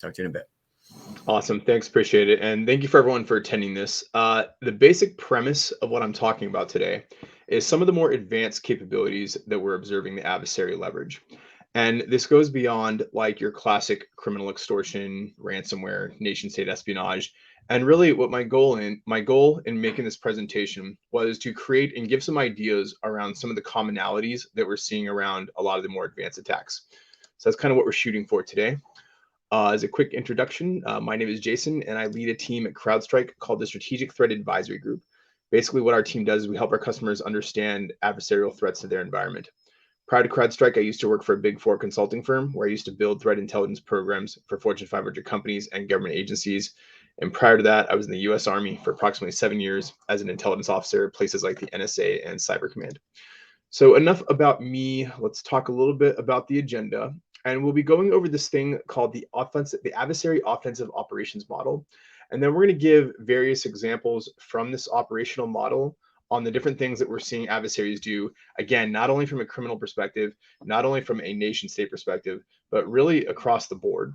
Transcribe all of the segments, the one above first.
Talk to you in a bit. Awesome. Thanks. Appreciate it. And thank you for everyone for attending this. The basic premise of what I'm talking about today is some of the more advanced capabilities that we're observing the adversary leverage. And this goes beyond like your classic criminal extortion, ransomware, nation state espionage. And really what my goal in making this presentation was to create and give some ideas around some of the commonalities that we're seeing around a lot of the more advanced attacks. So that's kind of what we're shooting for today. As a quick introduction, my name is Jason, and I lead a team at CrowdStrike called the Strategic Threat Advisory Group. Basically, what our team does is we help our customers understand adversarial threats to their environment. Prior to CrowdStrike, I used to work for a Big Four consulting firm where I used to build threat intelligence programs for Fortune 500 companies and government agencies. And prior to that, I was in the US Army for approximately 7 years as an intelligence officer at places like the NSA and Cyber Command. So enough about me. Let's talk a little bit about the agenda. And we'll be going over this thing called the adversary offensive operations model. And then we're going to give various examples from this operational model on the different things that we're seeing adversaries do. Again, not only from a criminal perspective, not only from a nation state perspective, but really across the board.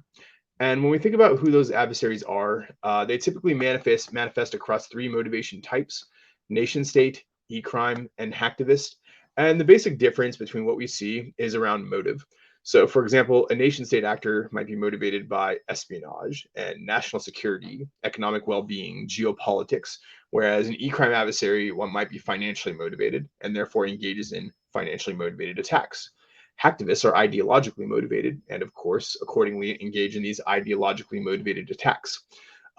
And when we think about who those adversaries are, they typically manifest across three motivation types: nation state, e-crime, and hacktivist. And the basic difference between what we see is around motive. So, for example, a nation state actor might be motivated by espionage and national security, economic well being, geopolitics, whereas an e crime adversary, one might be financially motivated and therefore engages in financially motivated attacks. Hacktivists are ideologically motivated and, of course, accordingly engage in these ideologically motivated attacks.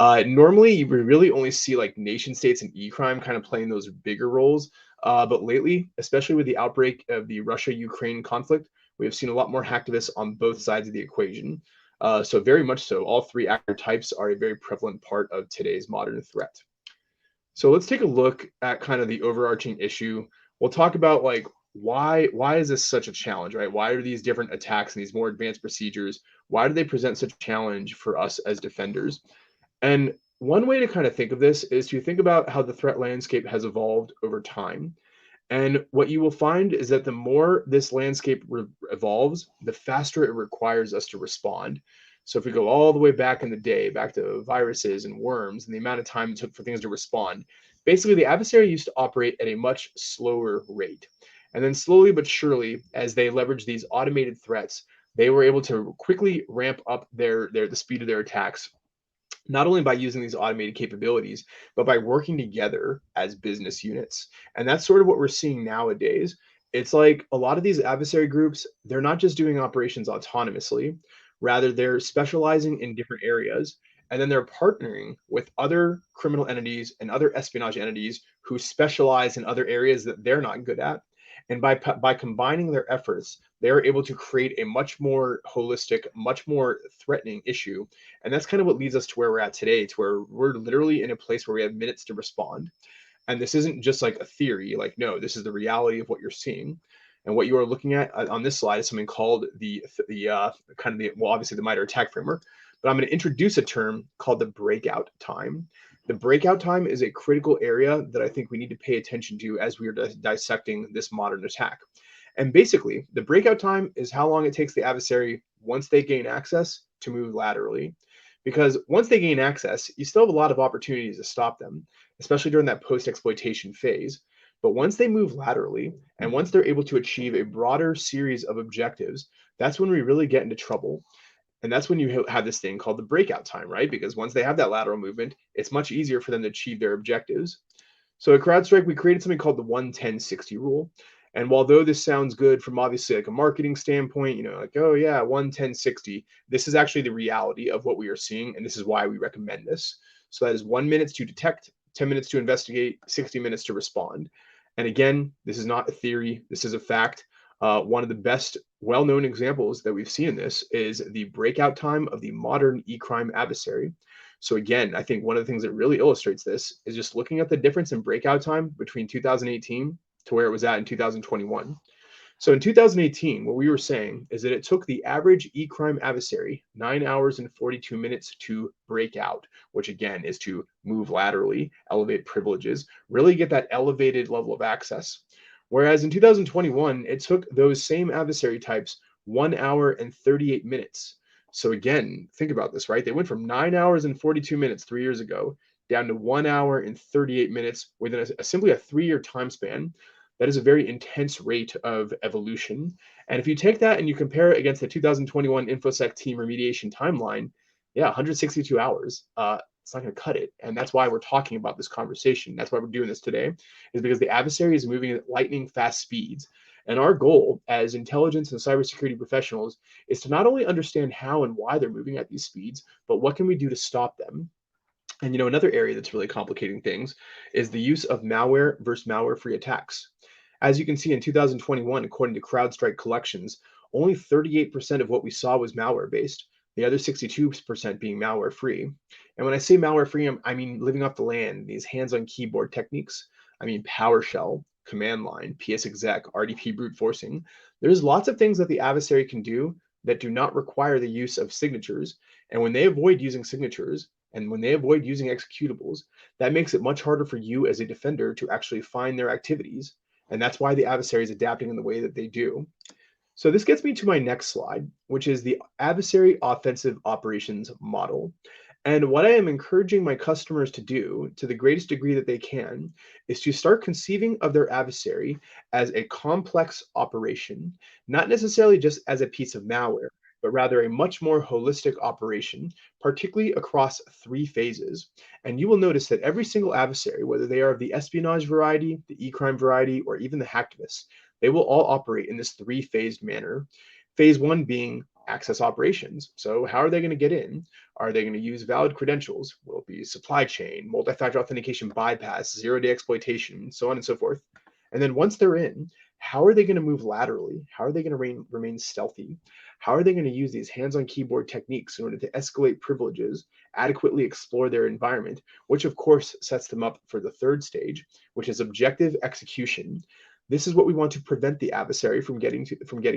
Normally, you really only see like nation states and e-crime kind of playing those bigger roles. But lately, especially with the outbreak of the Russia-Ukraine conflict, we have seen a lot more hacktivists on both sides of the equation. So very much so, all three actor types are a very prevalent part of today's modern threat. So let's take a look at kind of the overarching issue. We'll talk about like why is this such a challenge, right? Why are these different attacks and these more advanced procedures? Why do they present such a challenge for us as defenders? And one way to kind of think of this is to think about how the threat landscape has evolved over time. And what you will find is that the more this landscape evolves, the faster it requires us to respond. So if we go all the way back in the day, back to viruses and worms and the amount of time it took for things to respond, basically the adversary used to operate at a much slower rate. And then slowly but surely, as they leveraged these automated threats, they were able to quickly ramp up the speed of their attacks, not only by using these automated capabilities, but by working together as business units. And that's sort of what we're seeing nowadays. It's like a lot of these adversary groups, they're not just doing operations autonomously, rather, they're specializing in different areas. And then they're partnering with other criminal entities and other espionage entities who specialize in other areas that they're not good at. And by combining their efforts, they're able to create a much more holistic, much more threatening issue. And that's kind of what leads us to where we're at today, to where we're literally in a place where we have minutes to respond. And this isn't just like a theory, like, no, this is the reality of what you're seeing. And what you are looking at on this slide is something called well, obviously the MITRE ATT&CK framework, but I'm going to introduce a term called the breakout time. The breakout time is a critical area that I think we need to pay attention to as we are dissecting this modern attack. And basically, the breakout time is how long it takes the adversary, once they gain access, to move laterally. Because once they gain access, you still have a lot of opportunities to stop them, especially during that post-exploitation phase. But once they move laterally, and once they're able to achieve a broader series of objectives, that's when we really get into trouble. And that's when you have this thing called the breakout time, right? Because once they have that lateral movement, it's much easier for them to achieve their objectives. So at CrowdStrike, we created something called the 1-10-60 rule. And although this sounds good from obviously like a marketing standpoint, like, oh yeah, 1-10-60, this is actually the reality of what we are seeing. And this is why we recommend this. So that is 1 minute to detect, 10 minutes to investigate, 60 minutes to respond. And again, this is not a theory. This is a fact. One of the best well-known examples that we've seen in this is the breakout time of the modern e-crime adversary. So again, I think one of the things that really illustrates this is just looking at the difference in breakout time between 2018 to where it was at in 2021. So in 2018, what we were saying is that it took the average e-crime adversary 9 hours and 42 minutes to break out, which again is to move laterally, elevate privileges, really get that elevated level of access. Whereas in 2021, it took those same adversary types 1 hour and 38 minutes. So again, think about this, right? They went from 9 hours and 42 minutes 3 years ago down to 1 hour and 38 minutes within simply a 3 year time span. That is a very intense rate of evolution. And if you take that and you compare it against the 2021 InfoSec team remediation timeline, yeah, 162 hours. It's not going to cut it. And that's why we're talking about this conversation. That's why we're doing this today, is because the adversary is moving at lightning fast speeds. And our goal as intelligence and cybersecurity professionals is to not only understand how and why they're moving at these speeds, but what can we do to stop them? And another area that's really complicating things is the use of malware versus malware-free attacks. As you can see in 2021, according to CrowdStrike collections, only 38% of what we saw was malware-based, the other 62% being malware-free. And when I say malware-free, I mean living off the land, these hands-on keyboard techniques. I mean PowerShell, command line, PSExec, RDP brute forcing. There's lots of things that the adversary can do that do not require the use of signatures. And when they avoid using signatures, and when they avoid using executables, that makes it much harder for you as a defender to actually find their activities. And that's why the adversary is adapting in the way that they do. So this gets me to my next slide, which is the adversary offensive operations model. And what I am encouraging my customers to do to the greatest degree that they can is to start conceiving of their adversary as a complex operation, not necessarily just as a piece of malware, but rather a much more holistic operation, particularly across three phases. And you will notice that every single adversary, whether they are of the espionage variety, the e-crime variety, or even the hacktivists, they will all operate in this three-phased manner. Phase one being access operations. So how are they going to get in? Are they going to use valid credentials? Will it be supply chain, multi-factor authentication bypass, zero-day exploitation, so on and so forth? And then once they're in, how are they going to move laterally? How are they going to remain stealthy? How are they going to use these hands-on keyboard techniques in order to escalate privileges, adequately explore their environment, which of course sets them up for the third stage, which is objective execution. This is what we want to prevent the adversary from getting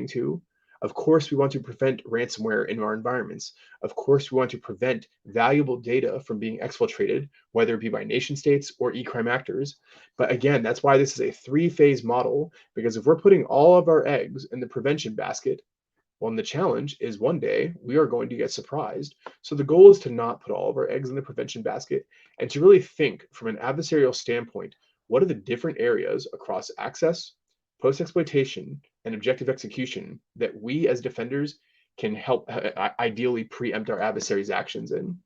to. Of course, we want to prevent ransomware in our environments. Of course, we want to prevent valuable data from being exfiltrated, whether it be by nation states or e-crime actors. But again, that's why this is a three-phase model, because if we're putting all of our eggs in the prevention basket, well, and the challenge is one day we are going to get surprised. So the goal is to not put all of our eggs in the prevention basket and to really think from an adversarial standpoint, what are the different areas across access, post-exploitation, and objective execution that we as defenders can help ideally preempt our adversaries' actions in.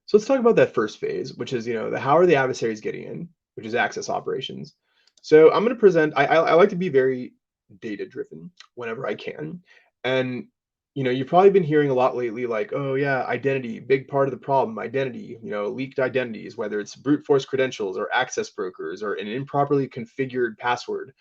So let's talk about that first phase, which is, the how are the adversaries getting in, which is access operations. So I'm going to present, I like to be very data driven whenever I can. And, you've probably been hearing a lot lately, like, oh yeah, identity, big part of the problem, identity, leaked identities, whether it's brute force credentials or access brokers or an improperly configured password,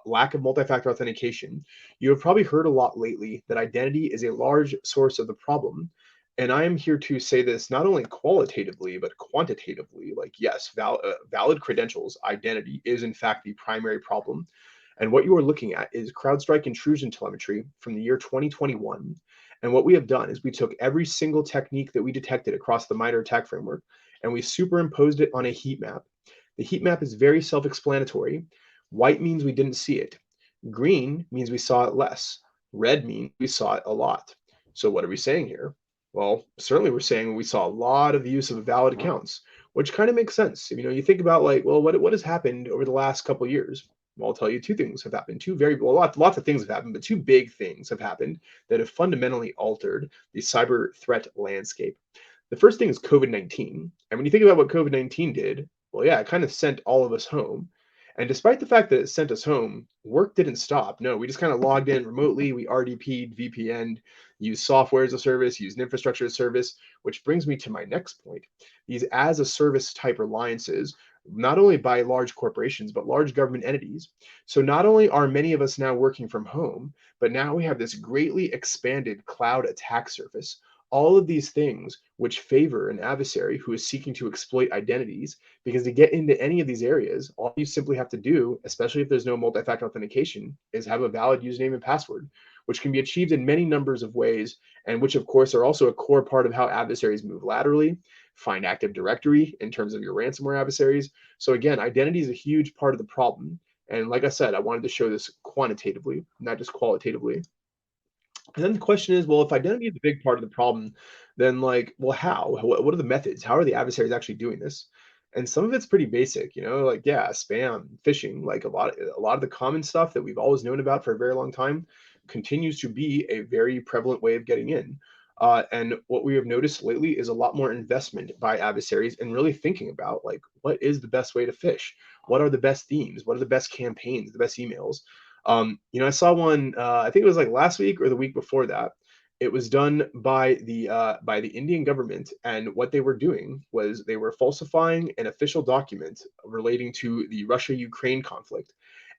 lack of multi-factor authentication. You have probably heard a lot lately that identity is a large source of the problem. And I am here to say this not only qualitatively, but quantitatively. Like, yes, valid credentials, identity is in fact the primary problem. And what you are looking at is CrowdStrike intrusion telemetry from the year 2021. And what we have done is we took every single technique that we detected across the MITRE ATT&CK framework, and we superimposed it on a heat map. The heat map is very self-explanatory. White means we didn't see it. Green means we saw it less. Red means we saw it a lot. So what are we saying here? Well, certainly we're saying we saw a lot of use of valid accounts, which kind of makes sense. You think about like, well, what has happened over the last couple of years? Well, I'll tell you two things have happened. Lots of things have happened, but two big things have happened that have fundamentally altered the cyber threat landscape. The first thing is COVID-19. And when you think about what COVID-19 did, well, yeah, it kind of sent all of us home. And despite the fact that it sent us home, work didn't stop. No, we just kind of logged in remotely. We RDP'd, VPN'd, used software as a service, used infrastructure as a service, which brings me to my next point. These as a service type reliances, not only by large corporations, but large government entities. So not only are many of us now working from home, but now we have this greatly expanded cloud attack surface. All of these things which favor an adversary who is seeking to exploit identities, because to get into any of these areas, all you simply have to do, especially if there's no multi-factor authentication, is have a valid username and password, which can be achieved in many numbers of ways, and which of course are also a core part of how adversaries move laterally, find Active Directory in terms of your ransomware adversaries. So again, identity is a huge part of the problem. And like I said, I wanted to show this quantitatively, not just qualitatively. And then the question is, well, if identity is a big part of the problem, then like, well, how? What are the methods? How are the adversaries actually doing this? And some of it's pretty basic, like yeah, spam, phishing, like a lot of the common stuff that we've always known about for a very long time continues to be a very prevalent way of getting in. And what we have noticed lately is a lot more investment by adversaries in really thinking about like what is the best way to fish? What are the best themes? What are the best campaigns, the best emails? I saw one. I think it was like last week or the week before that. It was done by the Indian government, and what they were doing was they were falsifying an official document relating to the Russia-Ukraine conflict,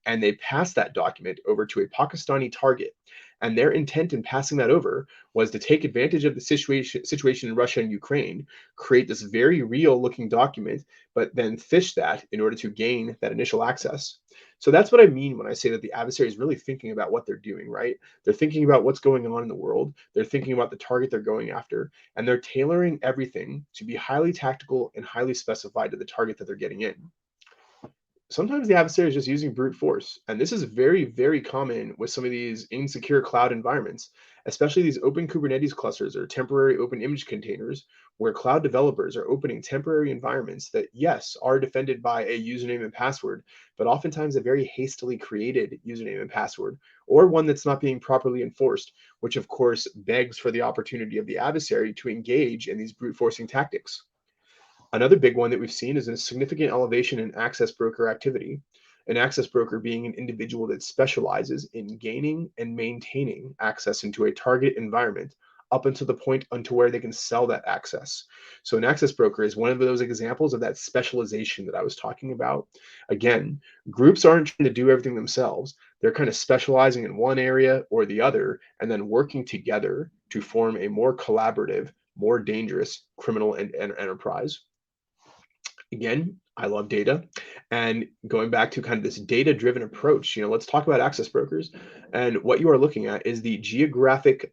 and they passed that document over to a Pakistani target. And their intent in passing that over was to take advantage of the situation in Russia and Ukraine, create this very real looking document, but then fish that in order to gain that initial access. So that's what I mean when I say that the adversary is really thinking about what they're doing, right? They're thinking about what's going on in the world. They're thinking about the target they're going after, and they're tailoring everything to be highly tactical and highly specified to the target that they're getting in. Sometimes the adversary is just using brute force. And this is very, very common with some of these insecure cloud environments, especially these open Kubernetes clusters or temporary open image containers, where cloud developers are opening temporary environments that, yes, are defended by a username and password, but oftentimes a very hastily created username and password, or one that's not being properly enforced, which of course begs for the opportunity of the adversary to engage in these brute forcing tactics. Another big one that we've seen is a significant elevation in access broker activity. An access broker being an individual that specializes in gaining and maintaining access into a target environment up until the point unto where they can sell that access. So an access broker is one of those examples of that specialization that I was talking about. Again, groups aren't trying to do everything themselves. They're kind of specializing in one area or the other and then working together to form a more collaborative, more dangerous criminal and enterprise. Again, I love data. And going back to kind of this data driven approach, let's talk about access brokers. And what you are looking at is the geographic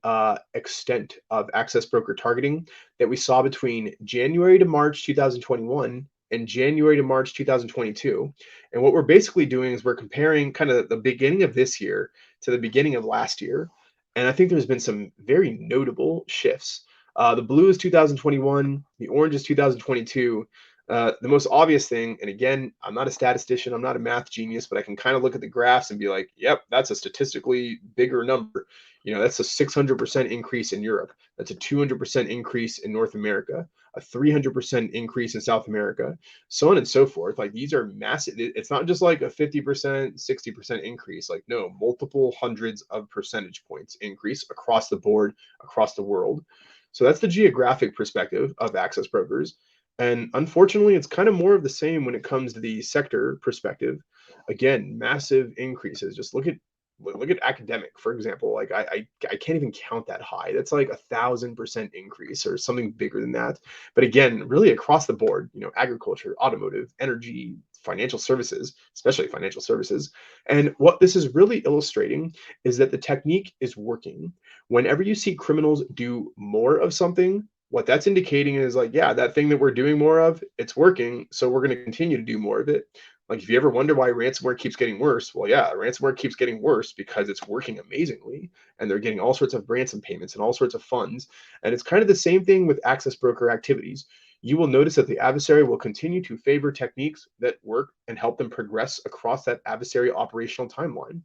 extent of access broker targeting that we saw between January to March 2021 and January to March 2022. And what we're basically doing is we're comparing kind of the beginning of this year to the beginning of last year. And I think there's been some very notable shifts. The blue is 2021, the orange is 2022. The most obvious thing, and again, I'm not a statistician, I'm not a math genius, but I can kind of look at the graphs and be like, yep, that's a statistically bigger number. That's a 600% increase in Europe. That's a 200% increase in North America, a 300% increase in South America, so on and so forth. Like these are massive. It's not just like a 50%, 60% increase. Like, no, multiple hundreds of percentage points increase across the board, across the world. So that's the geographic perspective of access brokers. And unfortunately, it's kind of more of the same when it comes to the sector perspective. Again, massive increases. Just look at academic, for example. Like I can't even count that high. That's like 1,000% increase or something bigger than that. But again, really across the board, agriculture, automotive, energy, financial services, especially financial services. And what this is really illustrating is that the technique is working. Whenever you see criminals do more of something, what that's indicating is like, yeah, that thing that we're doing more of, it's working. So we're going to continue to do more of it. Like, if you ever wonder why ransomware keeps getting worse, well, yeah, ransomware keeps getting worse because it's working amazingly and they're getting all sorts of ransom payments and all sorts of funds. And it's kind of the same thing with access broker activities. You will notice that the adversary will continue to favor techniques that work and help them progress across that adversary operational timeline.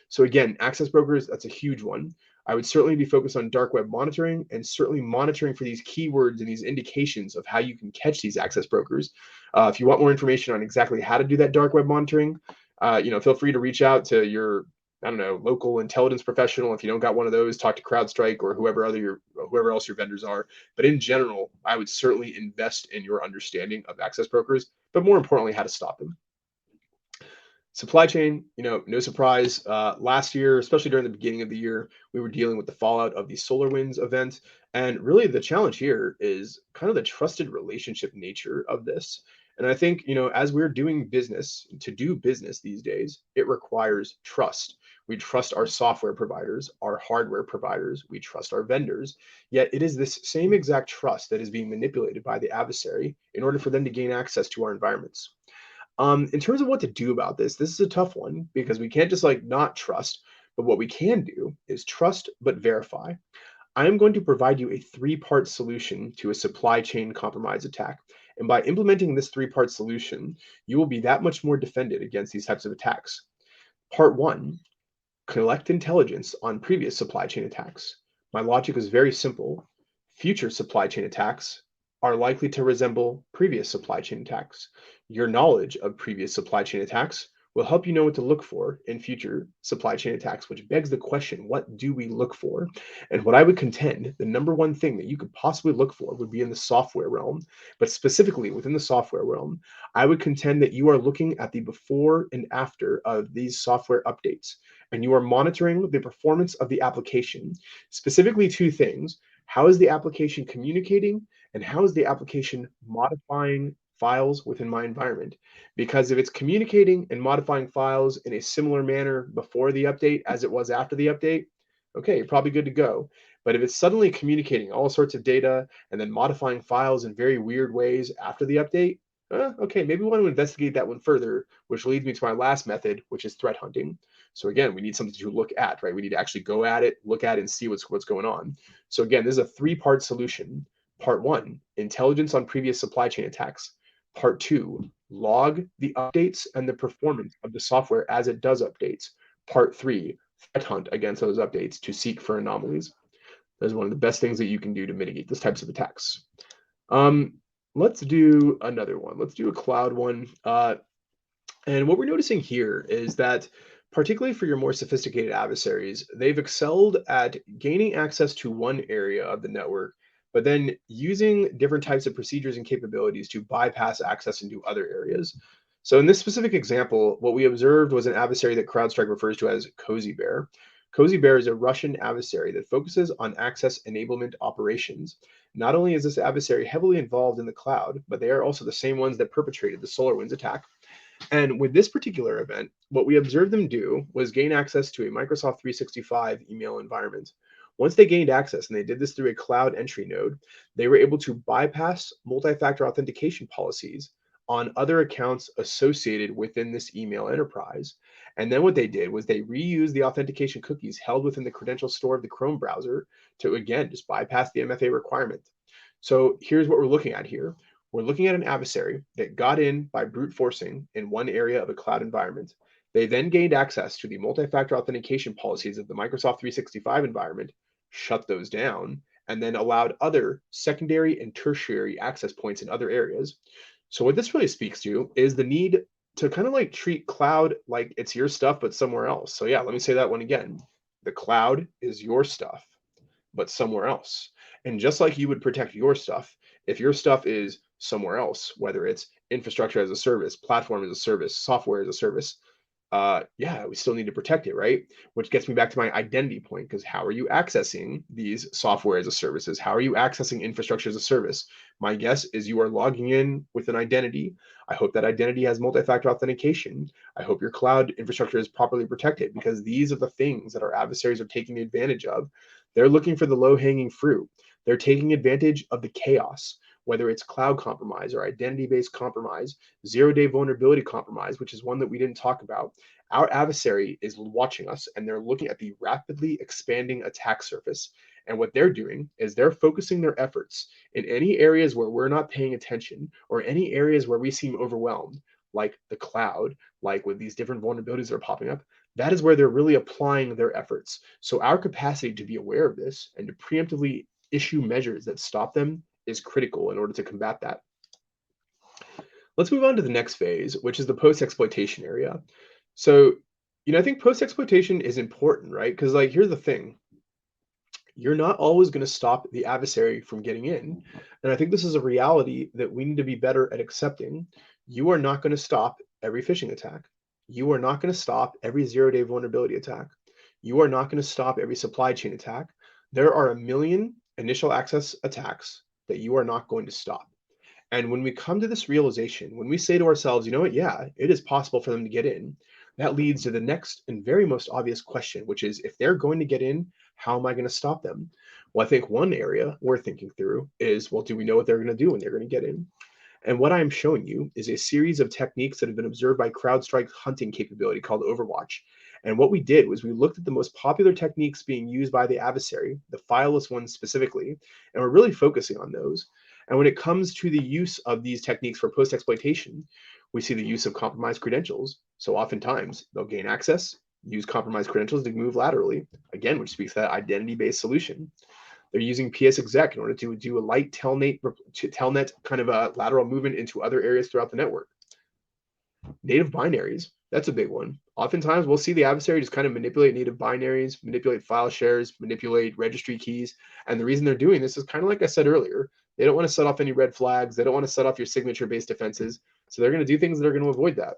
So again, access brokers, that's a huge one. I would certainly be focused on dark web monitoring and certainly monitoring for these keywords and these indications of how you can catch these access brokers. If you want more information on exactly how to do that dark web monitoring, feel free to reach out to your, I don't know, local intelligence professional. If you don't got one of those, talk to CrowdStrike or whoever else your vendors are. But in general, I would certainly invest in your understanding of access brokers, but more importantly, how to stop them. Supply chain, no surprise. Last year, especially during the beginning of the year, we were dealing with the fallout of the SolarWinds event. And really, the challenge here is kind of the trusted relationship nature of this. And I think, as we're doing business, to do business these days, it requires trust. We trust our software providers, our hardware providers, we trust our vendors. Yet it is this same exact trust that is being manipulated by the adversary in order for them to gain access to our environments. In terms of what to do about this is a tough one because we can't just like not trust, But what we can do is trust but verify. I am going to provide you a three-part solution to a supply chain compromise attack. And by implementing this three-part solution, you will be that much more defended against these types of attacks. Part one, collect intelligence on previous supply chain attacks. My logic is very simple. Future supply chain attacks are likely to resemble previous supply chain attacks. Your knowledge of previous supply chain attacks will help you know what to look for in future supply chain attacks, which begs the question, what do we look for? And what I would contend, the number one thing that you could possibly look for would be in the software realm, but specifically within the software realm, I would contend that you are looking at the before and after of these software updates, and you are monitoring the performance of the application. Specifically, two things. How is the application communicating, and how is the application modifying files within my environment? Because if it's communicating and modifying files in a similar manner before the update as it was after the update, okay, you're probably good to go. But if it's suddenly communicating all sorts of data and then modifying files in very weird ways after the update, okay, maybe we want to investigate that one further, which leads me to my last method, which is threat hunting. So again, we need something to look at, right? We need to actually go at it, look at it, and see what's going on. So again, this is a three-part solution. Part one, intelligence on previous supply chain attacks. Part two, log the updates and the performance of the software as it does updates. Part three, threat hunt against those updates to seek for anomalies. That is one of the best things that you can do to mitigate these types of attacks. Let's do another one. Let's do a cloud one. And what we're noticing here is that, particularly for your more sophisticated adversaries, they've excelled at gaining access to one area of the network, but then using different types of procedures and capabilities to bypass access into other areas. So in this specific example, what we observed was an adversary that CrowdStrike refers to as Cozy Bear. Cozy Bear is a Russian adversary that focuses on access enablement operations. Not only is this adversary heavily involved in the cloud, but they are also the same ones that perpetrated the SolarWinds attack. And with this particular event, what we observed them do was gain access to a Microsoft 365 email environment. Once they gained access, and they did this through a cloud entry node, they were able to bypass multi-factor authentication policies on other accounts associated within this email enterprise. And then what they did was they reused the authentication cookies held within the credential store of the Chrome browser to, again, just bypass the MFA requirement. So here's what we're looking at here. We're looking at an adversary that got in by brute forcing in one area of a cloud environment. They then gained access to the multi-factor authentication policies of the Microsoft 365 environment, shut those down, and then allowed other secondary and tertiary access points in other areas. So what this really speaks to is the need to kind of like treat cloud like it's your stuff, but somewhere else. So yeah, let me say that one again. The cloud is your stuff, but somewhere else. And just like you would protect your stuff, if your stuff is somewhere else, whether it's infrastructure as a service, platform as a service, software as a service, yeah, we still need to protect it, right? Which gets me back to my identity point, because how are you accessing these software as a services? How are you accessing infrastructure as a service? My guess is you are logging in with an identity. I hope that identity has multi-factor authentication. I hope your cloud infrastructure is properly protected, because these are the things that our adversaries are taking advantage of. They're looking for the low-hanging fruit. They're taking advantage of the chaos, whether it's cloud compromise or identity-based compromise, zero-day vulnerability compromise, which is one that we didn't talk about. Our adversary is watching us, and they're looking at the rapidly expanding attack surface. And what they're doing is they're focusing their efforts in any areas where we're not paying attention, or any areas where we seem overwhelmed, like the cloud, like with these different vulnerabilities that are popping up. That is where they're really applying their efforts. So our capacity to be aware of this and to preemptively issue measures that stop them is critical in order to combat that. Let's move on to the next phase, which is the post-exploitation area. So, I think post-exploitation is important, right? Because like, here's the thing. You're not always going to stop the adversary from getting in. And I think this is a reality that we need to be better at accepting. You are not going to stop every phishing attack. You are not going to stop every zero-day vulnerability attack. You are not going to stop every supply chain attack. There are a million initial access attacks that you are not going to stop. And when we come to this realization, when we say to ourselves, you know what, yeah, it is possible for them to get in, that leads to the next and very most obvious question, which is, if they're going to get in, how am I going to stop them? Well, I think one area we're thinking through is, well, do we know what they're going to do when they're going to get in? And what I'm showing you is a series of techniques that have been observed by CrowdStrike's hunting capability called Overwatch. And what we did was we looked at the most popular techniques being used by the adversary, the fileless ones specifically, and we're really focusing on those. And when it comes to the use of these techniques for post-exploitation, we see the use of compromised credentials. So oftentimes they'll gain access, use compromised credentials to move laterally, again, which speaks to that identity-based solution. They're using PSExec in order to do a light telnet kind of a lateral movement into other areas throughout the network. Native binaries, that's a big one. Oftentimes we'll see the adversary just kind of manipulate native binaries, manipulate file shares, manipulate registry keys. And the reason they're doing this is kind of like I said earlier, they don't want to set off any red flags. They don't want to set off your signature-based defenses. So they're going to do things that are going to avoid that.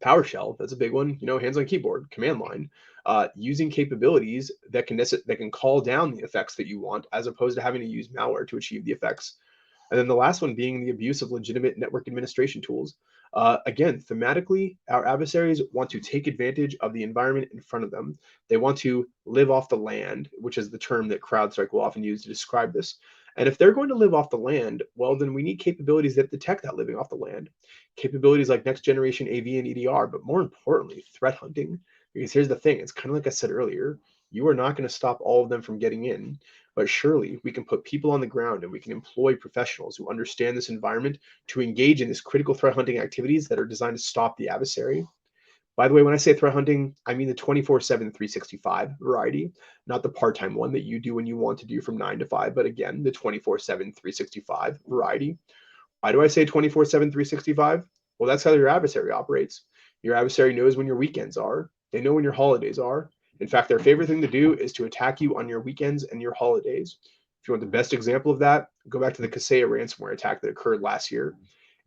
PowerShell, that's a big one. Hands on keyboard, command line, using capabilities that can call down the effects that you want, as opposed to having to use malware to achieve the effects. And then the last one being the abuse of legitimate network administration tools. Again, thematically, our adversaries want to take advantage of the environment in front of them. They want to live off the land, which is the term that CrowdStrike will often use to describe this. And if they're going to live off the land, well, then we need capabilities that detect that living off the land. Capabilities like next generation AV and EDR, but more importantly, threat hunting. Because here's the thing, it's kind of like I said earlier, you are not going to stop all of them from getting in. But surely we can put people on the ground and we can employ professionals who understand this environment to engage in this critical threat hunting activities that are designed to stop the adversary. By the way, when I say threat hunting, I mean the 24/7, 365 variety, not the part-time one that you do when you want to do from 9 to 5, but again, the 24/7, 365 variety. Why do I say 24/7, 365? Well, that's how your adversary operates. Your adversary knows when your weekends are. They know when your holidays are. In fact, their favorite thing to do is to attack you on your weekends and your holidays. If you want the best example of that, go back to the Kaseya ransomware attack that occurred last year.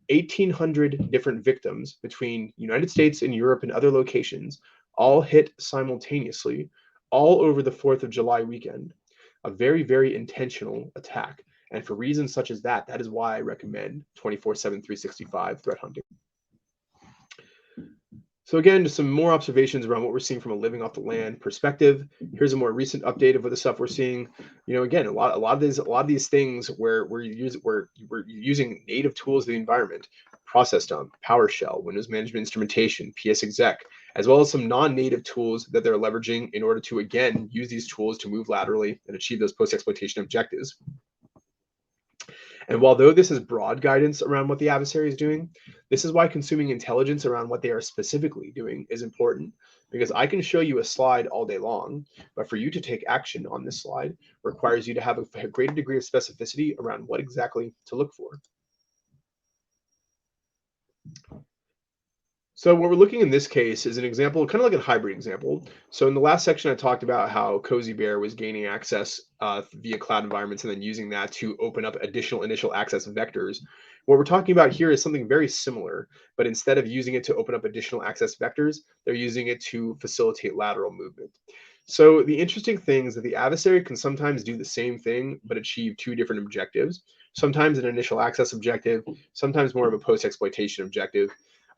1,800 different victims between United States and Europe and other locations all hit simultaneously all over the 4th of July weekend. A very, very intentional attack. And for reasons such as that, that is why I recommend 24/7, 365 threat hunting. So again, just some more observations around what we're seeing from a living off the land perspective. Here's a more recent update of what the stuff we're seeing. Again, a lot of these things where we're using native tools of the environment, process dump, PowerShell, Windows Management Instrumentation, PSExec, as well as some non-native tools that they're leveraging in order to again use these tools to move laterally and achieve those post-exploitation objectives. And while though this is broad guidance around what the adversary is doing, this is why consuming intelligence around what they are specifically doing is important. Because I can show you a slide all day long, but for you to take action on this slide requires you to have a greater degree of specificity around what exactly to look for. So what we're looking in this case is an example, kind of like a hybrid example. So in the last section, I talked about how Cozy Bear was gaining access via cloud environments and then using that to open up additional initial access vectors. What we're talking about here is something very similar, but instead of using it to open up additional access vectors, they're using it to facilitate lateral movement. So the interesting thing is that the adversary can sometimes do the same thing, but achieve two different objectives. Sometimes an initial access objective, sometimes more of a post-exploitation objective.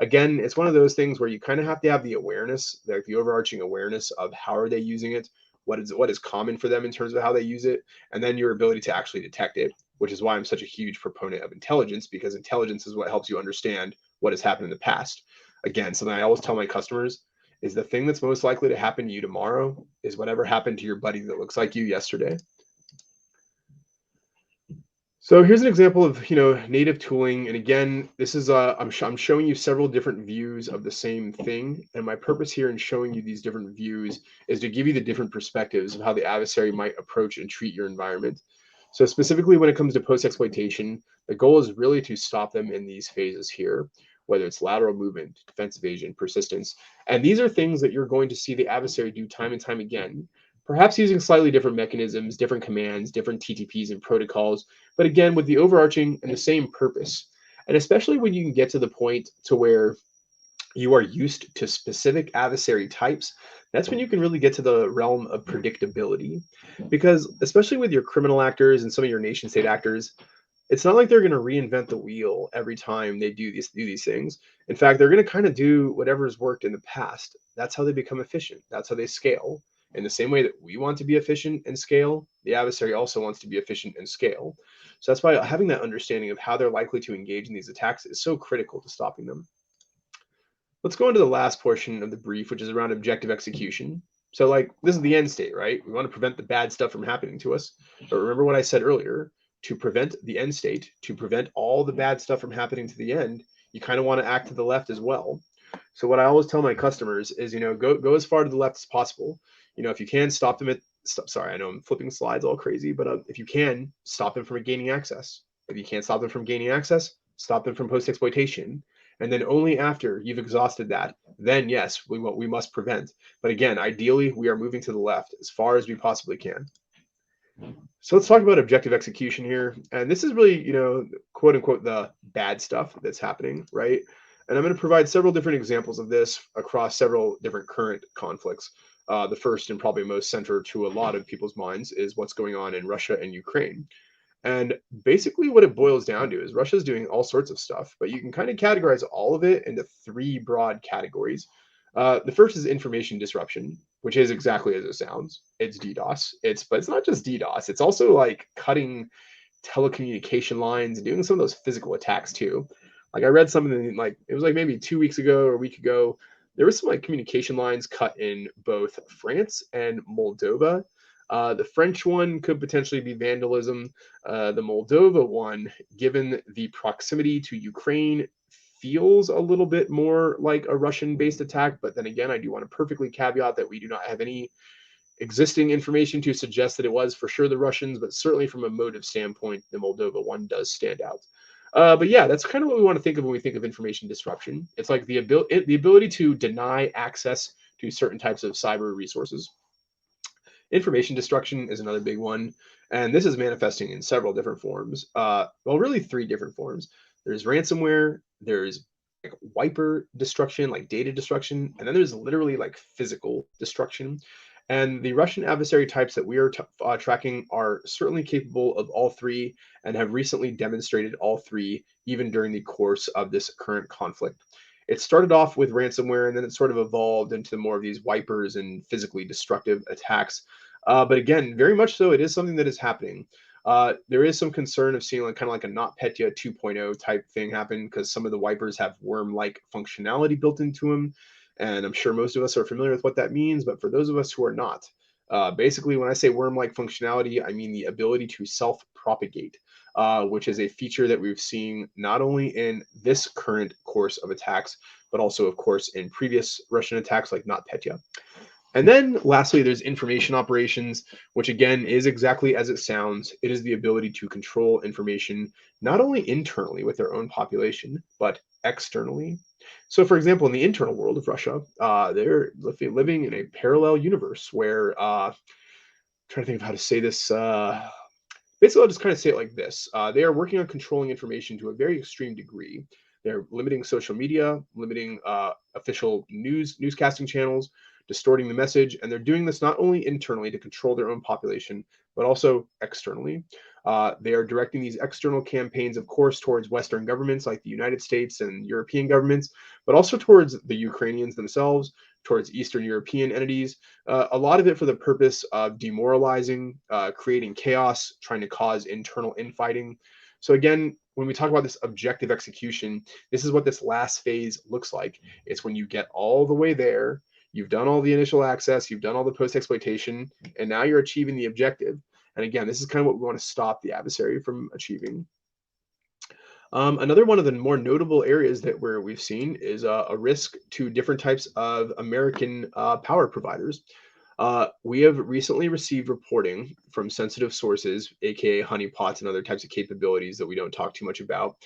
Again, it's one of those things where you kind of have to have the awareness, like the overarching awareness of how are they using it, what is common for them in terms of how they use it, and then your ability to actually detect it, which is why I'm such a huge proponent of intelligence, because intelligence is what helps you understand what has happened in the past. Again, something I always tell my customers is the thing that's most likely to happen to you tomorrow is whatever happened to your buddy that looks like you yesterday. So here's an example of native tooling, and again, this is I'm showing you several different views of the same thing, and my purpose here in showing you these different views is to give you the different perspectives of how the adversary might approach and treat your environment. So specifically when it comes to post-exploitation, the goal is really to stop them in these phases here, whether it's lateral movement, defense evasion, persistence, and these are things that you're going to see the adversary do time and time again. Perhaps using slightly different mechanisms, different commands, different TTPs and protocols, but again, with the overarching and the same purpose. And especially when you can get to the point to where you are used to specific adversary types, that's when you can really get to the realm of predictability. Because especially with your criminal actors and some of your nation state actors, it's not like they're going to reinvent the wheel every time they do these things. In fact, they're going to kind of do whatever's worked in the past. That's how they become efficient. That's how they scale. In the same way that we want to be efficient and scale, the adversary also wants to be efficient and scale. So that's why having that understanding of how they're likely to engage in these attacks is so critical to stopping them. Let's go into the last portion of the brief, which is around objective execution. So, like, this is the end state, right? We want to prevent the bad stuff from happening to us. But remember what I said earlier, to prevent the end state, to prevent all the bad stuff from happening to the end, you kind of want to act to the left as well. So what I always tell my customers is, go as far to the left as possible. If you can, stop them at. Sorry, I know I'm flipping slides all crazy, but if you can, stop them from gaining access. If you can't stop them from gaining access, stop them from post-exploitation. And then only after you've exhausted that, then yes, we must prevent. But again, ideally, we are moving to the left as far as we possibly can. So let's talk about objective execution here. And this is really, quote unquote, the bad stuff that's happening, right? And I'm going to provide several different examples of this across several different current conflicts. The first and probably most center to a lot of people's minds is what's going on in Russia and Ukraine. And basically, what it boils down to is Russia's doing all sorts of stuff, but you can kind of categorize all of it into three broad categories. The first is information disruption, which is exactly as it sounds. It's DDoS. But it's not just DDoS. It's also like cutting telecommunication lines and doing some of those physical attacks too. Like I read something like it was like maybe 2 weeks ago or a week ago. There was some like communication lines cut in both France and Moldova. The French one could potentially be vandalism. The Moldova one, given the proximity to Ukraine, feels a little bit more like a Russian-based attack. But then again, I do want to perfectly caveat that we do not have any existing information to suggest that it was for sure the Russians, but certainly from a motive standpoint, the Moldova one does stand out. But yeah, that's kind of what we want to think of when we think of information disruption. It's like the ability to deny access to certain types of cyber resources. Information destruction is another big one, and this is manifesting in several different forms. Really three different forms. There's ransomware, there's like wiper destruction, like data destruction, and then there's literally like physical destruction. And the Russian adversary types that we are tracking are certainly capable of all three and have recently demonstrated all three, even during the course of this current conflict. It started off with ransomware and then it sort of evolved into more of these wipers and physically destructive attacks. But again, very much so, it is something that is happening. There is some concern of seeing like kind of like a NotPetya 2.0 type thing happen because some of the wipers have worm-like functionality built into them. And I'm sure most of us are familiar with what that means. But for those of us who are not, basically, when I say worm-like functionality, I mean the ability to self-propagate, which is a feature that we've seen not only in this current course of attacks, but also, of course, in previous Russian attacks like NotPetya. And then lastly, there's information operations, which again is exactly as it sounds. It is the ability to control information, not only internally with their own population, but externally. So for example, in the internal world of Russia, they're living in a parallel universe where, trying to think of how to say this, basically I'll just kind of say it like this. They are working on controlling information to a very extreme degree. They're limiting social media, limiting official newscasting channels, distorting the message, and they're doing this not only internally to control their own population, but also externally. They are directing these external campaigns, of course, towards Western governments like the United States and European governments, but also towards the Ukrainians themselves, towards Eastern European entities. A lot of it for the purpose of demoralizing, creating chaos, trying to cause internal infighting. So again, when we talk about this objective execution, this is what this last phase looks like. It's when you get all the way there, you've done all the initial access, you've done all the post-exploitation, and now you're achieving the objective. And again, this is kind of what we want to stop the adversary from achieving. Another one of the more notable areas that we've seen is a risk to different types of American power providers. We have recently received reporting from sensitive sources, aka honeypots and other types of capabilities that we don't talk too much about,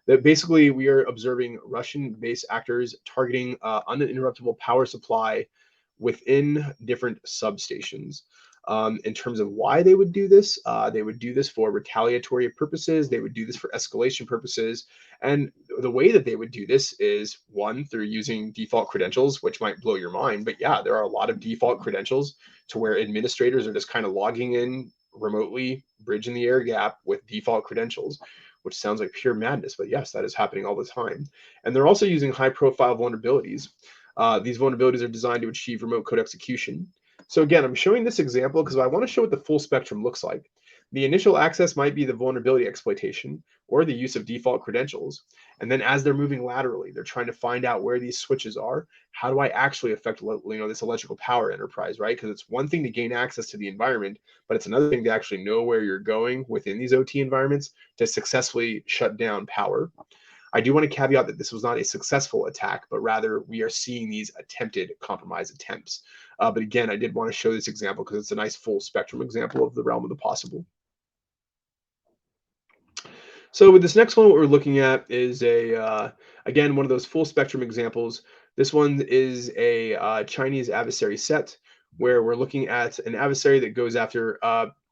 that basically we are observing Russian-based actors targeting uninterruptible power supply within different substations. In terms of why they would do this for retaliatory purposes. They would do this for escalation purposes. And the way that they would do this is, one, through using default credentials, which might blow your mind. But yeah, there are a lot of default credentials to where administrators are just kind of logging in remotely, bridging the air gap with default credentials, which sounds like pure madness. But yes, that is happening all the time. And they're also using high-profile vulnerabilities. These vulnerabilities are designed to achieve remote code execution. So again, I'm showing this example because I want to show what the full spectrum looks like. The initial access might be the vulnerability exploitation or the use of default credentials. And then as they're moving laterally, they're trying to find out where these switches are. How do I actually affect this electrical power enterprise, right? Because it's one thing to gain access to the environment, but it's another thing to actually know where you're going within these OT environments to successfully shut down power. I do want to caveat that this was not a successful attack, but rather we are seeing these attempted compromise attempts. But again, I did want to show this example because it's a nice full spectrum example of the realm of the possible. So with this next one, what we're looking at is again, one of those full spectrum examples. This one is a Chinese adversary set where we're looking at an adversary that goes after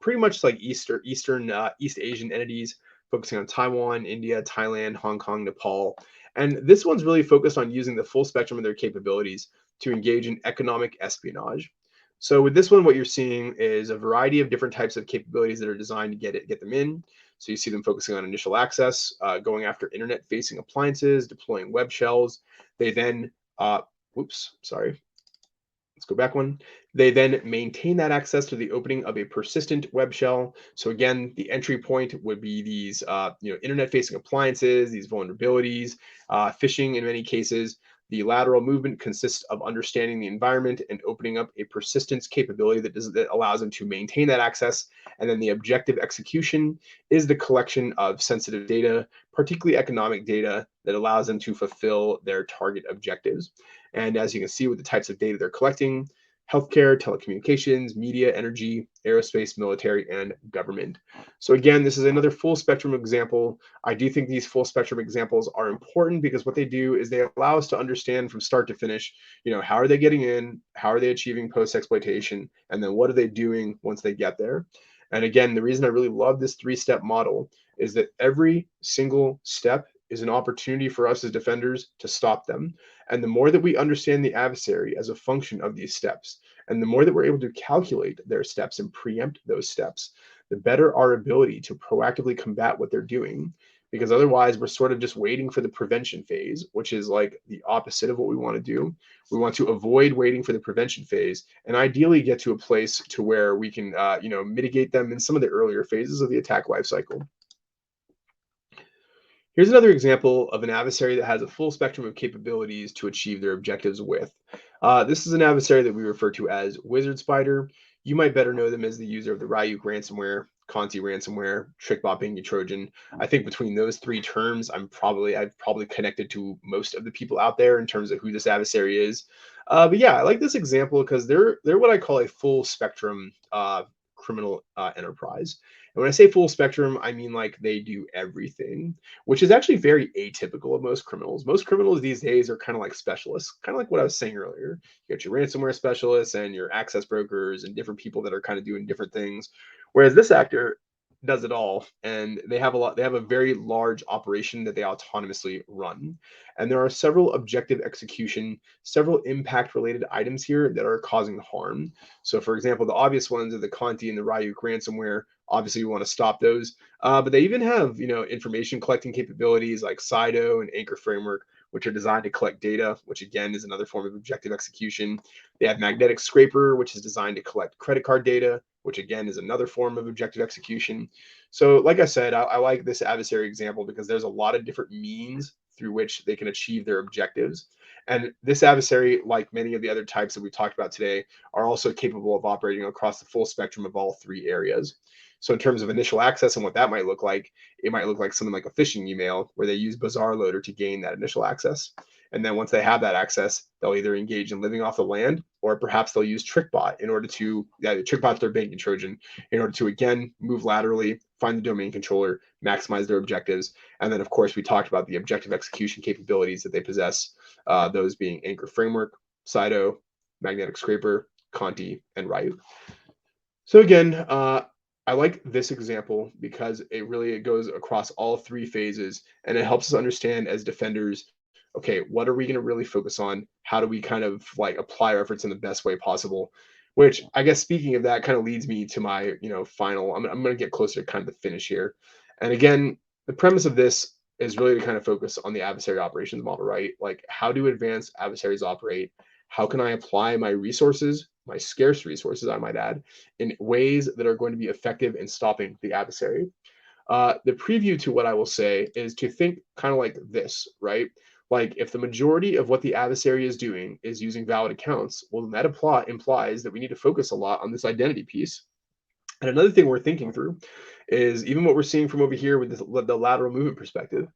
pretty much like East Asian entities, focusing on Taiwan, India, Thailand, Hong Kong, Nepal. And this one's really focused on using the full spectrum of their capabilities to engage in economic espionage. So with this one, what you're seeing is a variety of different types of capabilities that are designed to get them in. So you see them focusing on initial access, going after internet-facing appliances, deploying web shells. They then, whoops, sorry, let's go back one. They then maintain that access to the opening of a persistent web shell. So again, the entry point would be these, internet-facing appliances, these vulnerabilities, phishing in many cases. The lateral movement consists of understanding the environment and opening up a persistence capability that allows them to maintain that access. And then the objective execution is the collection of sensitive data, particularly economic data, that allows them to fulfill their target objectives. And as you can see with the types of data they're collecting, healthcare, telecommunications, media, energy, aerospace, military, and government. So again, this is another full spectrum example. I do think these full spectrum examples are important because what they do is they allow us to understand from start to finish, how are they getting in, how are they achieving post-exploitation, and then what are they doing once they get there. And again, the reason I really love this three-step model is that every single step is an opportunity for us as defenders to stop them. And the more that we understand the adversary as a function of these steps, and the more that we're able to calculate their steps and preempt those steps, the better our ability to proactively combat what they're doing. Because otherwise, we're sort of just waiting for the prevention phase, which is like the opposite of what we want to do. We want to avoid waiting for the prevention phase and ideally get to a place to where we can, mitigate them in some of the earlier phases of the attack lifecycle. Here's another example of an adversary that has a full spectrum of capabilities to achieve their objectives with. This is an adversary that we refer to as Wizard Spider. You might better know them as the user of the Ryuk ransomware, Conti ransomware, TrickBot being Trojan. I think between those three terms, I've probably connected to most of the people out there in terms of who this adversary is. But yeah, I like this example because they're what I call a full spectrum criminal enterprise. And when I say full spectrum, I mean like they do everything, which is actually very atypical of most criminals. Most criminals these days are kind of like specialists, kind of like what I was saying earlier. You got your ransomware specialists and your access brokers and different people that are kind of doing different things. Whereas this actor does it all, and they have a very large operation that they autonomously run. And there are several objective execution, several impact related items here that are causing harm. So for example, the obvious ones are the Conti and the Ryuk ransomware. Obviously, we want to stop those. But they even have, information collecting capabilities like SIDO and Anchor Framework, which are designed to collect data, which again is another form of objective execution. They have Magnetic Scraper, which is designed to collect credit card data, which again is another form of objective execution. So, like I said, I like this adversary example because there's a lot of different means through which they can achieve their objectives. And this adversary, like many of the other types that we talked about today, are also capable of operating across the full spectrum of all three areas. So in terms of initial access and what that might look like, it might look like something like a phishing email where they use Bazaar Loader to gain that initial access. And then once they have that access, they'll either engage in living off the land, or perhaps they'll use TrickBot in order to, TrickBot's their banking Trojan, in order to, again, move laterally, find the domain controller, maximize their objectives. And then, of course, we talked about the objective execution capabilities that they possess, those being Anchor Framework, SIDO, Magnetic Scraper, Conti, and Ryuk. So again, I like this example because it goes across all three phases and it helps us understand as defenders, okay, what are we going to really focus on? How do we kind of like apply our efforts in the best way possible? Which I guess speaking of that kind of leads me to my, final, I'm going to get closer to kind of the finish here. And again, the premise of this is really to kind of focus on the adversary operations model, right? Like how do advanced adversaries operate? How can I apply my resources, my scarce resources, I might add, in ways that are going to be effective in stopping the adversary? The preview to what I will say is to think kind of like this, right? Like if the majority of what the adversary is doing is using valid accounts, well, then that implies that we need to focus a lot on this identity piece. And another thing we're thinking through is even what we're seeing from over here with the lateral movement perspective,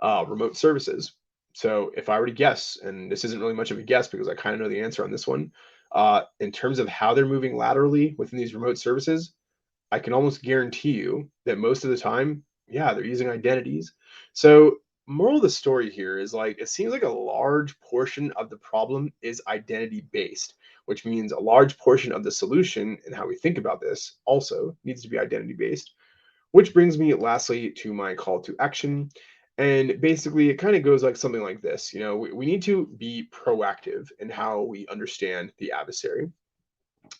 remote services. So if I were to guess, and this isn't really much of a guess because I kind of know the answer on this one, in terms of how they're moving laterally within these remote services, I can almost guarantee you that most of the time, yeah, they're using identities. So, moral of the story here is like it seems like a large portion of the problem is identity based, which means a large portion of the solution and how we think about this also needs to be identity based. Which brings me lastly to my call to action. And basically, it kind of goes like something like this. We need to be proactive in how we understand the adversary.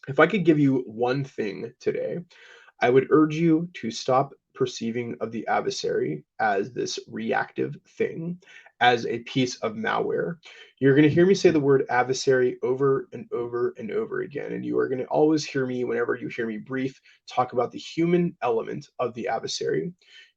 If I could give you one thing today, I would urge you to stop perceiving of the adversary as this reactive thing, as a piece of malware. You're going to hear me say the word adversary over and over and over again. And you are going to always hear me, whenever you hear me brief, talk about the human element of the adversary.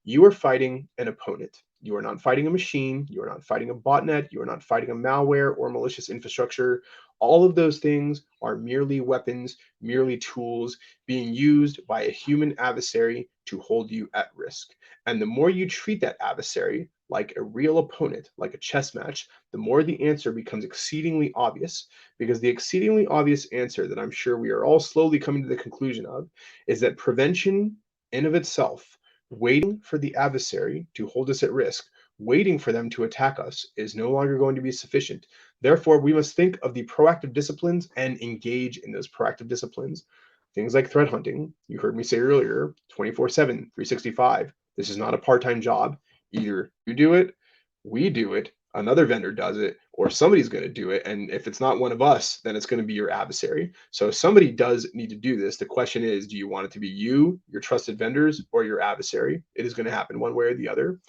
You are fighting an opponent. You are not fighting a machine. You are not fighting a botnet. You are not fighting a malware or malicious infrastructure. All of those things are merely weapons, merely tools being used by a human adversary to hold you at risk. And the more you treat that adversary like a real opponent, like a chess match, the more the answer becomes exceedingly obvious. Because the exceedingly obvious answer that I'm sure we are all slowly coming to the conclusion of is that prevention in of itself, waiting for the adversary to hold us at risk, waiting for them to attack us, is no longer going to be sufficient. Therefore, we must think of the proactive disciplines and engage in those proactive disciplines. Things like threat hunting, you heard me say earlier, 24/7, 365. This is not a part time job. Either you do it, we do it, another vendor does it, or somebody's going to do it. And if it's not one of us, then it's going to be your adversary. So somebody does need to do this. The question is, do you want it to be you, your trusted vendors, or your adversary? It is going to happen one way or the other.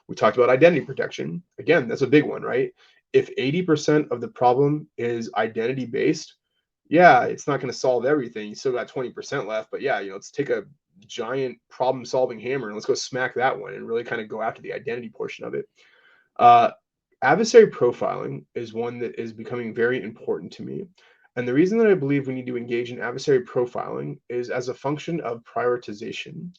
We talked about identity protection. Again, that's a big one, right? If 80% of the problem is identity based, yeah, it's not going to solve everything. You still got 20% left, but yeah, let's take a giant problem solving hammer and let's go smack that one and really kind of go after the identity portion of it. Uh, Adversary profiling is one that is becoming very important to me. And the reason that I believe we need to engage in adversary profiling is as a function of prioritization.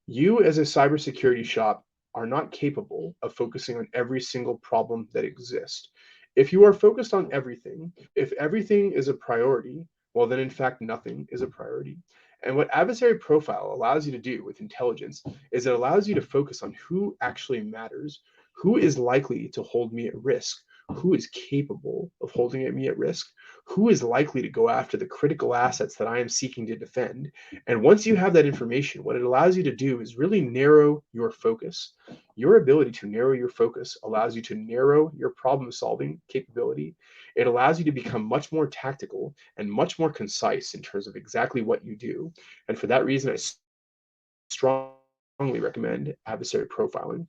You, as a cybersecurity shop, are not capable of focusing on every single problem that exists. If you are focused on everything, if everything is a priority, well, then in fact, nothing is a priority. And what adversary profile allows you to do with intelligence is it allows you to focus on who actually matters, who is likely to hold me at risk, who is capable of holding me at risk, who is likely to go after the critical assets that I am seeking to defend. And once you have that information, what it allows you to do is really narrow your focus. Your ability to narrow your focus allows you to narrow your problem solving capability. It allows you to become much more tactical and much more concise in terms of exactly what you do. And for that reason, I strongly recommend adversary profiling.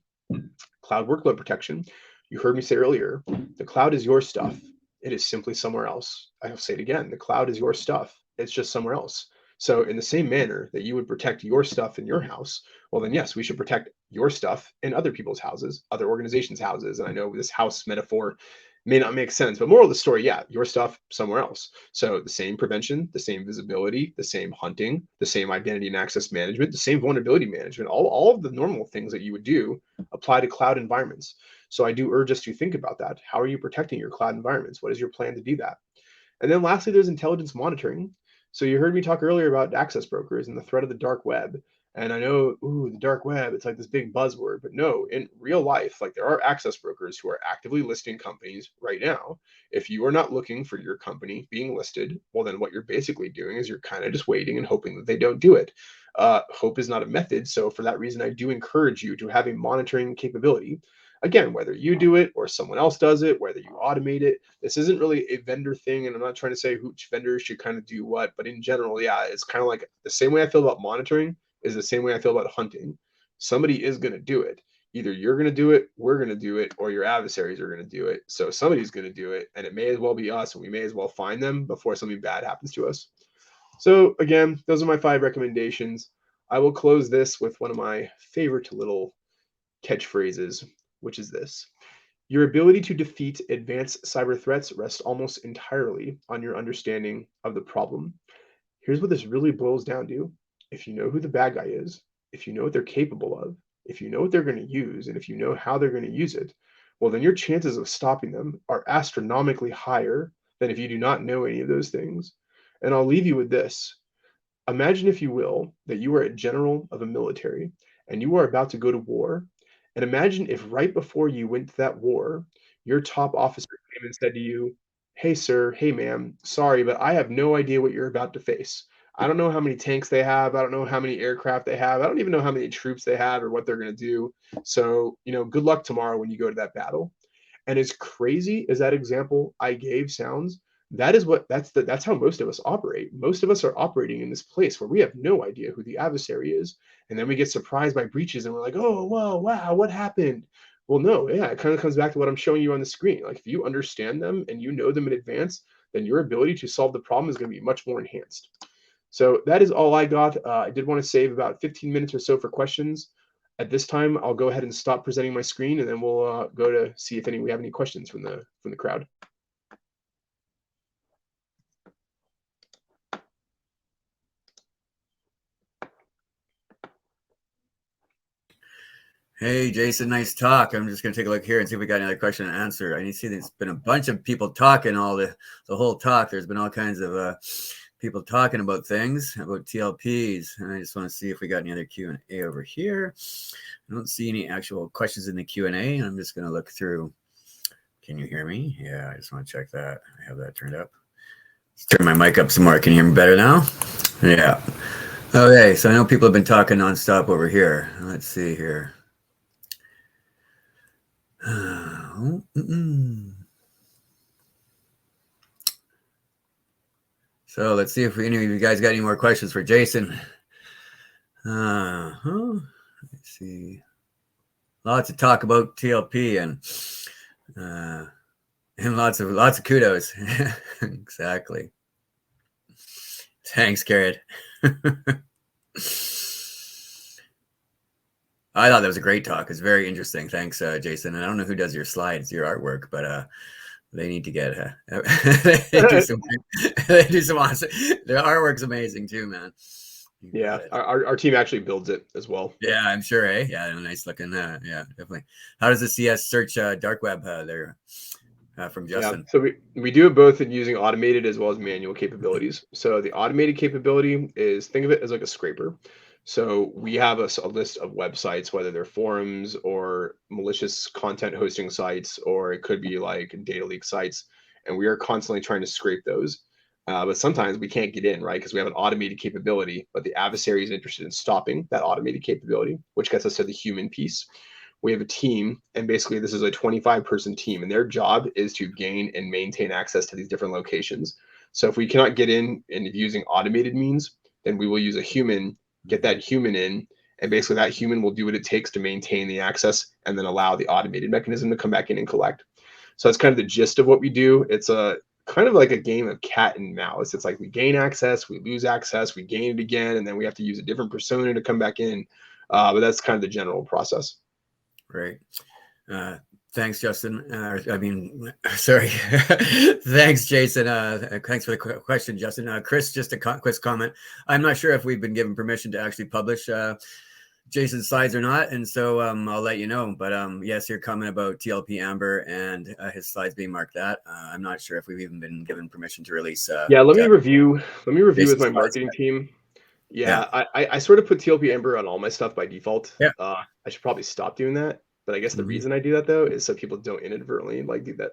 Cloud workload protection. You heard me say earlier, the cloud is your stuff. It is simply somewhere else. I'll say it again. The cloud is your stuff. It's just somewhere else. So, in the same manner that you would protect your stuff in your house, well, then yes, we should protect your stuff in other people's houses, other organizations' houses. And I know this house metaphor may not make sense, but moral of the story, yeah, your stuff somewhere else. So, the same prevention, the same visibility, the same hunting, the same identity and access management, the same vulnerability management, all of the normal things that you would do apply to cloud environments. So I do urge us to think about that. How are you protecting your cloud environments? What is your plan to do that? And then lastly, there's intelligence monitoring. So you heard me talk earlier about access brokers and the threat of the dark web. And I know, ooh, the dark web, it's like this big buzzword, but no, in real life, like there are access brokers who are actively listing companies right now. If you are not looking for your company being listed, well, then what you're basically doing is you're kind of just waiting and hoping that they don't do it. Hope is not a method. So for that reason, I do encourage you to have a monitoring capability. Again, whether you do it or someone else does it, whether you automate it, this isn't really a vendor thing. And I'm not trying to say which vendors should kind of do what, but in general, yeah, it's kind of like the same way I feel about monitoring is the same way I feel about hunting. Somebody is going to do it. Either you're going to do it, we're going to do it, or your adversaries are going to do it. So somebody's going to do it, and it may as well be us, and we may as well find them before something bad happens to us. So again, those are my 5 recommendations. I will close this with one of my favorite little catchphrases, which is this. Your ability to defeat advanced cyber threats rests almost entirely on your understanding of the problem. Here's what this really boils down to. If you know who the bad guy is, if you know what they're capable of, if you know what they're going to use, and if you know how they're going to use it, well, then your chances of stopping them are astronomically higher than if you do not know any of those things. And I'll leave you with this. Imagine, if you will, that you are a general of a military and you are about to go to war. And imagine if right before you went to that war, your top officer came and said to you, "Hey, sir, hey, ma'am, sorry, but I have no idea what you're about to face. I don't know how many tanks they have. I don't know how many aircraft they have. I don't even know how many troops they have or what they're going to do. So, good luck tomorrow when you go to that battle." And as crazy as that example I gave sounds, that's how most of us operate. Most of us are operating in this place where we have no idea who the adversary is, and then we get surprised by breaches, and we're like, "Oh, whoa, wow, what happened?" Well, no, yeah, it kind of comes back to what I'm showing you on the screen. Like, if you understand them and you know them in advance, then your ability to solve the problem is going to be much more enhanced. So that is all I got. I did want to save about 15 minutes or so for questions. At this time, I'll go ahead and stop presenting my screen, and then we'll go to see if we have any questions from the crowd. Hey, Jason, nice talk. I'm just going to take a look here and see if we got another question and answer. I see there's been a bunch of people talking the whole talk. There's been all kinds of people talking about things, about TLPs. And I just want to see if we got any other Q&A over here. I don't see any actual questions in the Q&A. I'm just going to look through. Can you hear me? Yeah, I just want to check that. I have that turned up. Let's turn my mic up some more. Can you hear me better now? Yeah. Okay, so I know people have been talking nonstop over here. Let's see here. So let's see if any of you guys got any more questions for Jason. Let's see. Lots of talk about TLP and lots of kudos. Exactly. Thanks, Garrett. I thought that was a great talk. It's very interesting. Thanks, Jason. And I don't know who does your slides, your artwork, but they need to get they do some awesome. Their artwork's amazing too, man. Yeah, our team actually builds it as well. Yeah, I'm sure. Yeah, nice looking. Yeah, definitely. How does the CS search dark web there from Justin? Yeah, so we do it both in using automated as well as manual capabilities. So the automated capability is, think of it as like a scraper. So we have a list of websites, whether they're forums or malicious content hosting sites, or it could be like data leak sites, and we are constantly trying to scrape those. But sometimes we can't get in, right? Because we have an automated capability, but the adversary is interested in stopping that automated capability, which gets us to the human piece. We have a team, and basically this is a 25-person team, and their job is to gain and maintain access to these different locations. So if we cannot get in and using automated means, then we will use a human, get that human in, and basically that human will do what it takes to maintain the access and then allow the automated mechanism to come back in and collect. So that's kind of the gist of what we do. It's a kind of like a game of cat and mouse. It's like we gain access, we lose access, we gain it again, and then we have to use a different persona to come back in. But that's kind of the general process. Great. Thanks, Justin. Sorry. Thanks, Jason. Thanks for the question, Justin. Chris, just a quick comment. I'm not sure if we've been given permission to actually publish Jason's slides or not, and so I'll let you know. But yes, your comment about TLP Amber and his slides being marked that, I'm not sure if we've even been given permission to release. Yeah, let me review with my marketing slides. team. Yeah, I sort of put TLP Amber on all my stuff by default. Yeah. I should probably stop doing that. But I guess the reason I do that though is so people don't inadvertently like do that,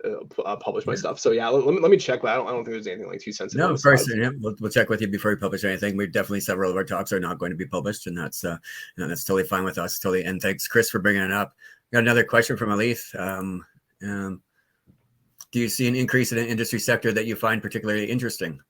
publish my stuff. So yeah, let me check. I don't think there's anything like too sensitive. No, of course. Yeah, we'll check with you before we publish anything. We definitely, several of our talks are not going to be published, and that's totally fine with us. Totally. And thanks, Chris, for bringing it up. Got another question from Alith. Do you see an increase in an industry sector that you find particularly interesting?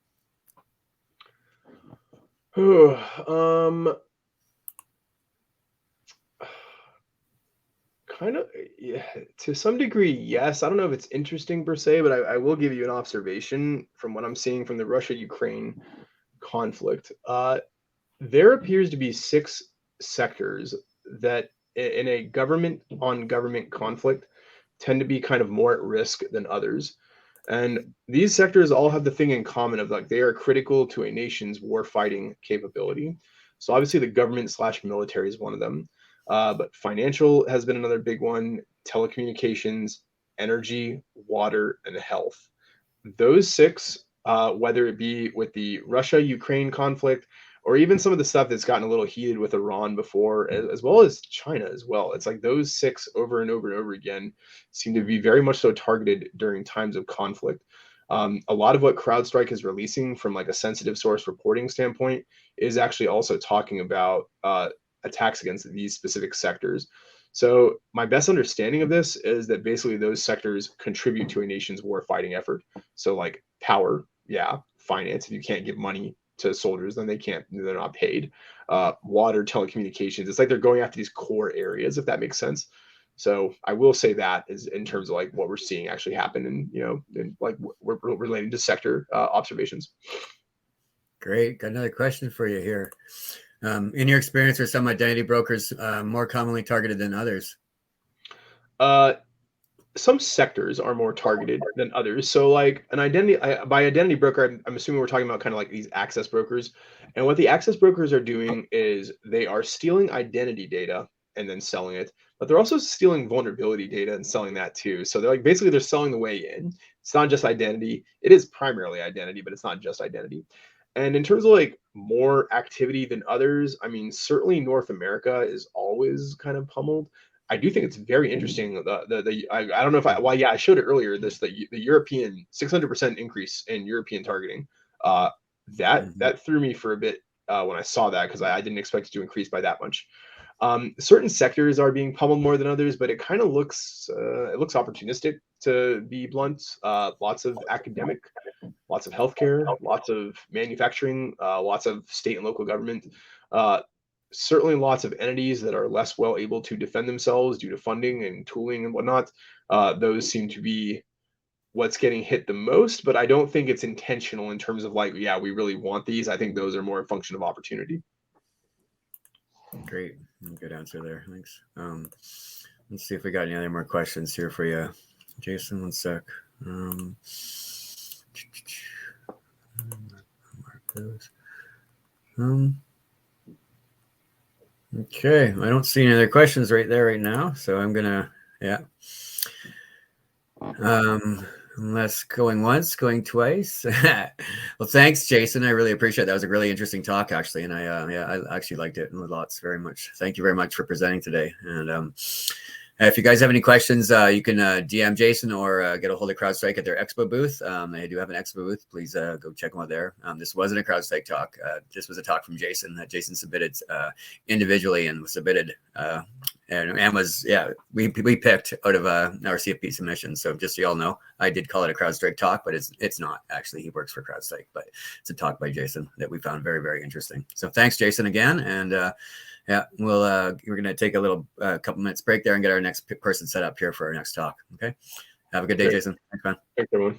Kind of, yeah, to some degree, yes. I don't know if it's interesting per se, but I will give you an observation from what I'm seeing from the Russia-Ukraine conflict. There appears to be six sectors that, in a government on government conflict, tend to be kind of more at risk than others. And these sectors all have the thing in common of like they are critical to a nation's war fighting capability. So obviously the government slash military is one of them. But financial has been another big one, telecommunications, energy, water, and health. Those six, whether it be with the Russia-Ukraine conflict or even some of the stuff that's gotten a little heated with Iran before, as well as China as well. It's like those six over and over and over again seem to be very much so targeted during times of conflict. A lot of what CrowdStrike is releasing from like a sensitive source reporting standpoint is actually also talking about attacks against these specific sectors. So my best understanding of this is that basically those sectors contribute to a nation's war fighting effort. So like power, yeah, finance. If you can't give money to soldiers, then they're not paid. Water, telecommunications. It's like they're going after these core areas, if that makes sense. So I will say that is in terms of like what we're seeing actually happen, and and like we're relating to sector observations. Great. Got another question for you here. In your experience, are some identity brokers more commonly targeted than others? Some sectors are more targeted than others. So like an identity by identity broker, I'm assuming we're talking about kind of like these access brokers. And what the access brokers are doing is they are stealing identity data and then selling it, but they're also stealing vulnerability data and selling that too. So they're like basically they're selling the way in. It's not just identity. It is primarily identity, but it's not just identity. And in terms of like more activity than others, I mean, certainly North America is always kind of pummeled. I do think it's very interesting. I don't know if well, yeah, I showed it earlier. The European 600% increase in European targeting. Uh, that threw me for a bit when I saw that, because I didn't expect it to increase by that much. Certain sectors are being pummeled more than others, but it looks opportunistic, to be blunt. Lots of academic, lots of healthcare, lots of manufacturing, lots of state and local government. Uh, Certainly lots of entities that are less well able to defend themselves due to funding and tooling and whatnot. Those seem to be what's getting hit the most, but I don't think it's intentional in terms of like, yeah, we really want these. I think those are more a function of opportunity. Great. Good answer there. Thanks. Let's see if we got any other more questions here for you. Jason, one sec. Mark those. Okay, I don't see any other questions right there right now, so I'm gonna, yeah. Unless going once, going twice. Well, thanks, Jason. I really appreciate it. That was a really interesting talk, actually, and I actually liked it lots very much. Thank you very much for presenting today. And if you guys have any questions, you can DM Jason or get a hold of CrowdStrike at their expo booth. They do have an expo booth. Please go check them out there. This wasn't a CrowdStrike talk. This was a talk from Jason that Jason submitted individually and was submitted and was, yeah, we picked out of our CFP submission. So just so y'all know, I did call it a CrowdStrike talk, but it's not actually. He works for CrowdStrike, but it's a talk by Jason that we found very, very interesting. So thanks, Jason, again. And yeah, we're going to take a little couple minutes break there and get our next person set up here for our next talk. Okay. Have a good day, Jason. Thanks, man. Thanks, everyone.